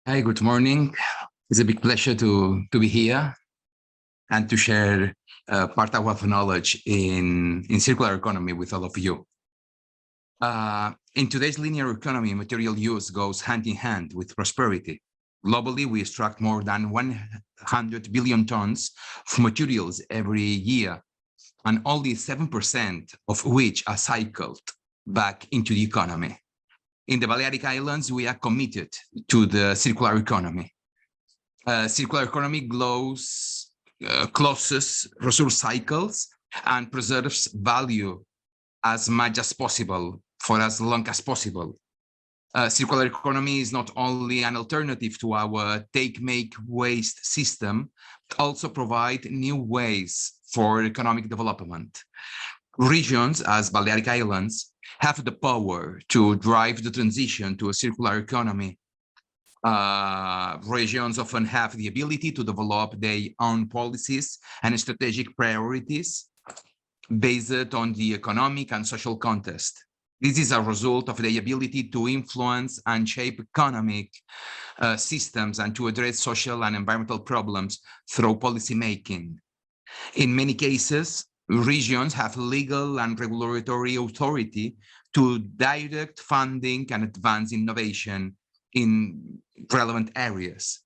Hi, good morning. It's a big pleasure to be here and to share part of our knowledge in circular economy with all of you. In today's linear economy, material use goes hand in hand with prosperity. Globally, we extract more than 100 billion tons of materials every year, and only 7% of which are cycled back into the economy. In the Balearic Islands, we are committed to the circular economy. Circular economy closes resource cycles and preserves value as much as possible for as long as possible. Circular economy is not only an alternative to our take-make-waste system, but also provide new ways for economic development. Regions, as Balearic Islands, have the power to drive the transition to a circular economy. Regions often have the ability to develop their own policies and strategic priorities based on the economic and social context. This is a result of the ability to influence and shape economic systems and to address social and environmental problems through policy making. In many cases, regions have legal and regulatory authority to direct funding and advance innovation in relevant areas.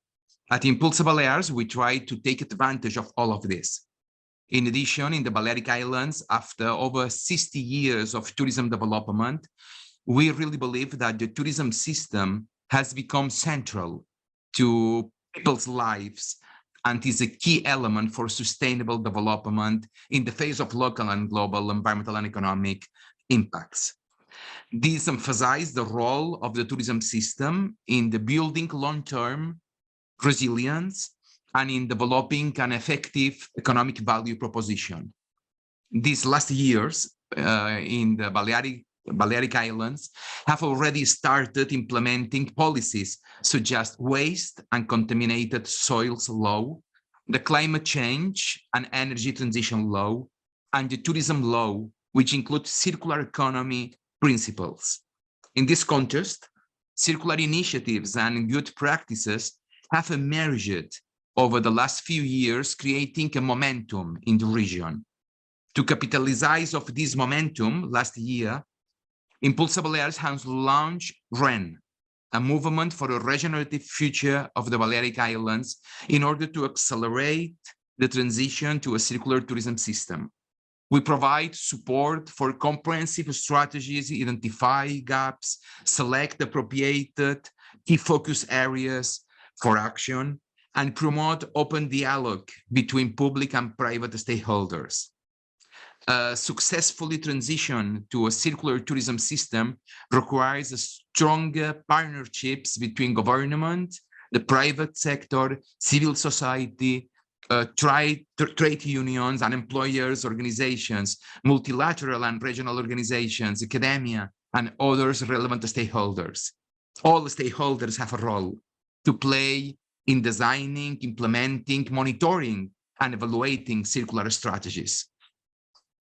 At Impulsa Balears, we try to take advantage of all of this. In addition, in the Balearic Islands, after over 60 years of tourism development, we really believe that the tourism system has become central to people's lives and is a key element for sustainable development in the face of local and global environmental and economic impacts. This emphasizes the role of the tourism system in the building long-term resilience and in developing an effective economic value proposition. These last years in the Balearic Islands have already started implementing policies such as waste and contaminated soils law, the climate change and energy transition law, and the tourism law, which includes circular economy principles. In this context, circular initiatives and good practices have emerged over the last few years, creating a momentum in the region. To capitalize on this momentum, last year, Impulsa Balears has launched REN, a movement for a regenerative future of the Balearic Islands in order to accelerate the transition to a circular tourism system. We provide support for comprehensive strategies, identify gaps, select appropriate key focus areas for action, and promote open dialogue between public and private stakeholders. Successfully transition to a circular tourism system requires stronger partnerships between government, the private sector, civil society, trade unions and employers organizations, multilateral and regional organizations, academia, and others relevant stakeholders. All stakeholders have a role to play in designing, implementing, monitoring, and evaluating circular strategies.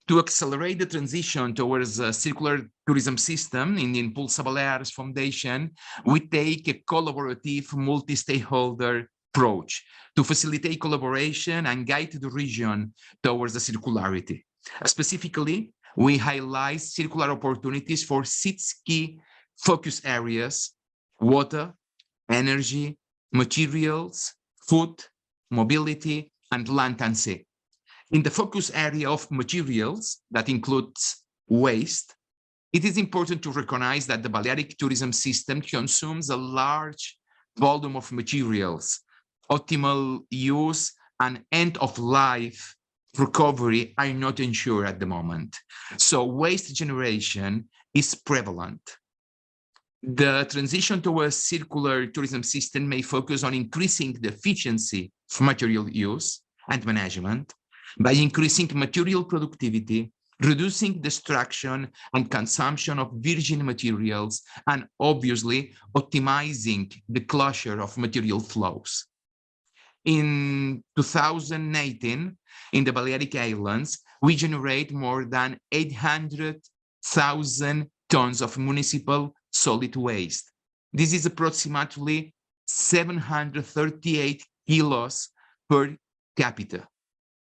To accelerate the transition towards a circular tourism system in the Impulsa Balears Foundation, we take a collaborative multi-stakeholder approach to facilitate collaboration and guide the region towards the circularity. Specifically, we highlight circular opportunities for 6 key focus areas: water, energy, materials, food, mobility, and land and sea. In the focus area of materials, that includes waste, it is important to recognize that the Balearic tourism system consumes a large volume of materials. Optimal use and end-of-life recovery are not ensured at the moment. So waste generation is prevalent. The transition towards a circular tourism system may focus on increasing the efficiency of material use and management by increasing material productivity, reducing destruction and consumption of virgin materials, and obviously optimizing the closure of material flows. In 2018, in the Balearic Islands, we generate more than 800,000 tons of municipal solid waste. This is approximately 738 kilos per capita.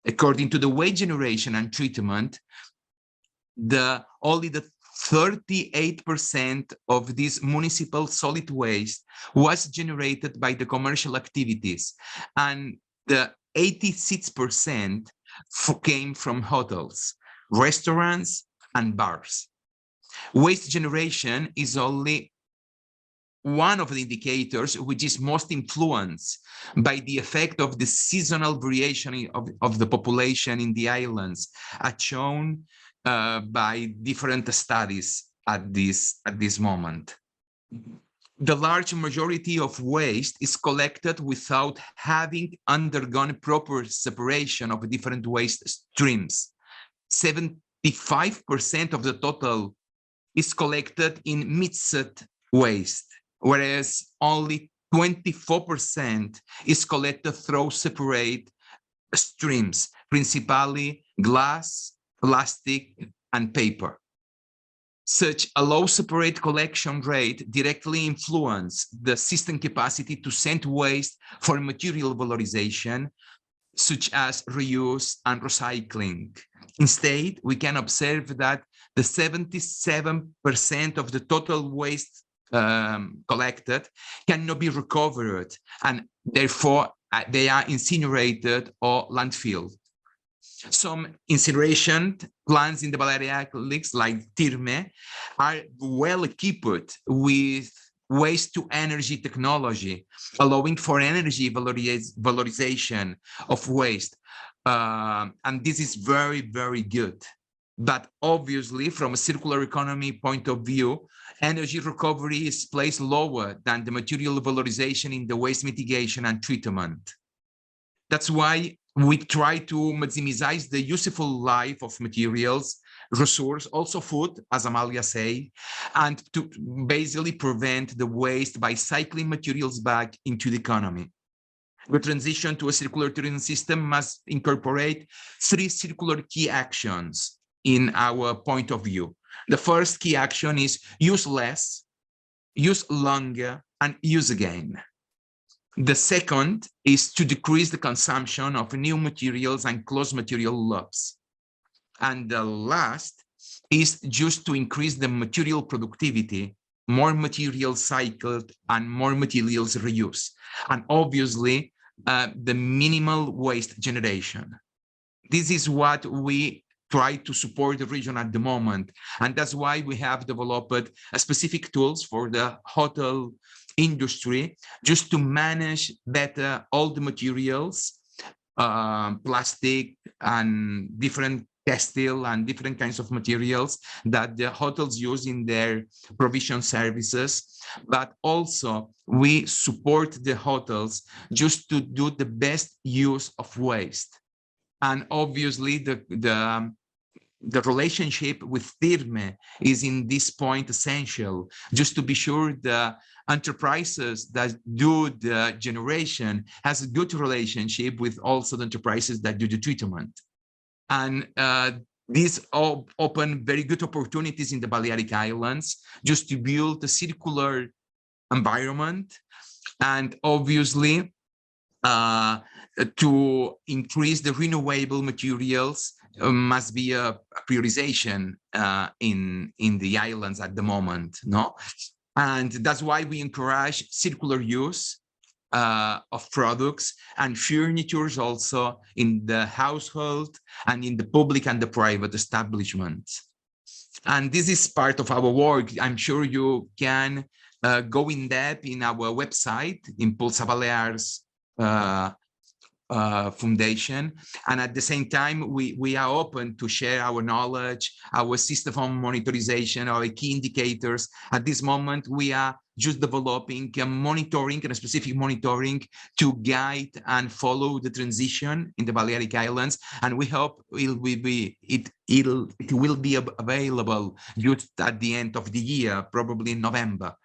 According to the waste generation and treatment, only the 38% of this municipal solid waste was generated by the commercial activities, and the 86% came from hotels, restaurants, and bars. Waste generation is only one of the indicators which is most influenced by the effect of the seasonal variation of the population in the islands, as shown by different studies at this moment. The large majority of waste is collected without having undergone proper separation of different waste streams. 75% of the total is collected in mixed waste, whereas only 24% is collected through separate streams, principally glass, plastic, and paper. Such a low separate collection rate directly influences the system capacity to send waste for material valorization, such as reuse and recycling. Instead, we can observe that the 77% of the total waste collected cannot be recovered, and therefore they are incinerated or landfilled. Some incineration plants in the Balearics, like Tirme, are well equipped with waste-to-energy technology, allowing for energy valorization of waste. And this is very, very good. But obviously, from a circular economy point of view, energy recovery is placed lower than the material valorization in the waste mitigation and treatment. That's why we try to maximize the useful life of materials, resource, also food, as Amalia said, and to basically prevent the waste by cycling materials back into the economy. The transition to a circular tourism system must incorporate 3 circular key actions in our point of view. The first key action is use less, use longer, and use again. The second is to decrease the consumption of new materials and close material loops. And the last is just to increase the material productivity, more materials cycled and more materials reused. And obviously, the minimal waste generation. This is what we try to support the region at the moment. And that's why we have developed specific tools for the hotel industry, just to manage better all the materials, plastic and different textile and different kinds of materials that the hotels use in their provision services. But also we support the hotels just to do the best use of waste. And obviously the relationship with Tirme is in this point essential, just to be sure the enterprises that do the generation has a good relationship with also the enterprises that do the treatment. And these all open very good opportunities in the Balearic Islands just to build a circular environment, and obviously to increase the renewable materials must be a prioritization in the islands at the moment, no? And that's why we encourage circular use of products and furnitures also in the household and in the public and the private establishments. And this is part of our work. I'm sure you can go in depth in our website, Impulsa Balears Foundation, and at the same time we are open to share our knowledge, our system of monitorization, our key indicators. At this moment we are just developing a monitoring and a specific monitoring to guide and follow the transition in the Balearic Islands, and we hope it will be available just at the end of the year, probably in November.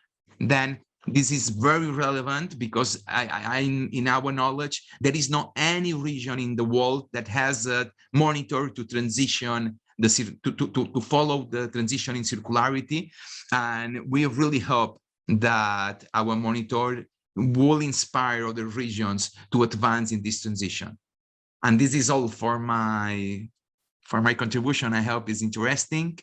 Then this is very relevant because in our knowledge, there is not any region in the world that has a monitor to transition, to follow the transition in circularity. And we really hope that our monitor will inspire other regions to advance in this transition. And this is all for my contribution. I hope it's interesting.